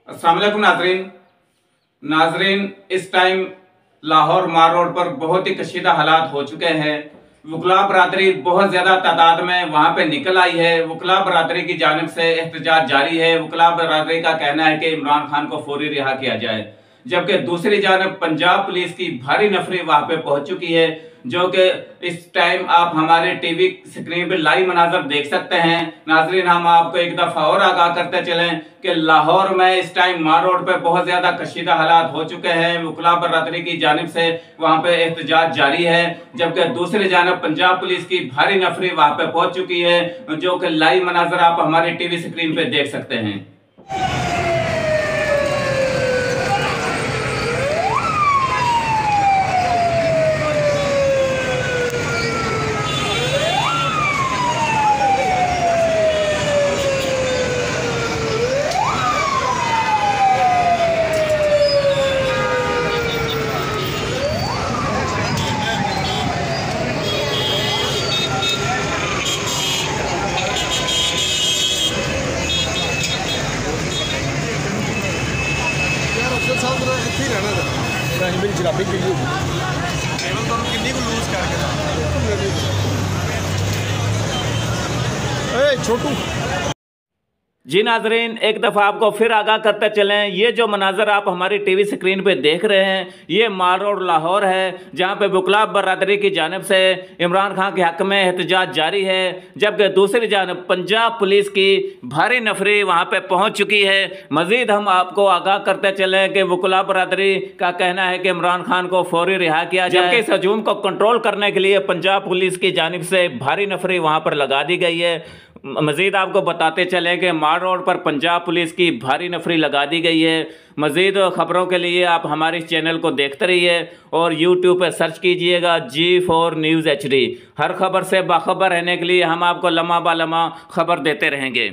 अस्सलाम वालेकुम नाजरीन, इस टाइम लाहौर मार रोड पर बहुत ही कशीदा हालात हो चुके हैं। वकला बरादरी बहुत ज्यादा तादाद में वहां पे निकल आई है। वकला बरादरी की जानिब से एहतजाज जारी है। वकला बरादरी का कहना है कि इमरान खान को फौरी रिहा किया जाए, जबकि दूसरी जानब पंजाब पुलिस की भारी नफरी वहां पे पहुंच चुकी है, जो कि इस टाइम आप हमारे टीवी स्क्रीन पे लाइव मनाजर देख सकते हैं। नाजरीन, हम आपको एक दफा और आगाह करते चलें कि लाहौर में इस टाइम मार रोड पे बहुत ज्यादा कशीदा हालात हो चुके हैं। वकला बरादरी की जानिब से वहां पे एहतजाज जारी है, जबकि दूसरी जानब पंजाब पुलिस की भारी नफरी वहां पे पहुंच चुकी है, जो कि लाइव मनाजर आप हमारे टीवी स्क्रीन पे देख सकते हैं। मेरी जराबी पी होगी किन्नी को लूज करके छोटू। जी नाजरीन, एक दफ़ा आपको फिर आगाह करते चलें, ये जो मनाजर आप हमारी टीवी स्क्रीन पे देख रहे हैं, ये मार रोड लाहौर है, जहाँ पे वकला बरादरी की जानिब से इमरान खान के हक में एहतजाज जारी है, जबकि दूसरी जानब पंजाब पुलिस की भारी नफरी वहाँ पे पहुँच चुकी है। मज़ीद हम आपको आगाह करते चलें कि वकला बरादरी का कहना है कि इमरान खान को फौरी रिहा किया जाए, जबकि इस हजूम को कंट्रोल करने के लिए पंजाब पुलिस की जानिब से भारी नफरी वहाँ पर लगा दी गई है। मज़ीद आपको बताते चले कि मार रोड पर पंजाब पुलिस की भारी नफरी लगा दी गई है। मज़ीद ख़बरों के लिए आप हमारे इस चैनल को देखते रहिए और YouTube पर सर्च कीजिएगा G4 News HD। हर खबर से बाखबर रहने के लिए हम आपको लम्हा बा लम्हा खबर देते रहेंगे।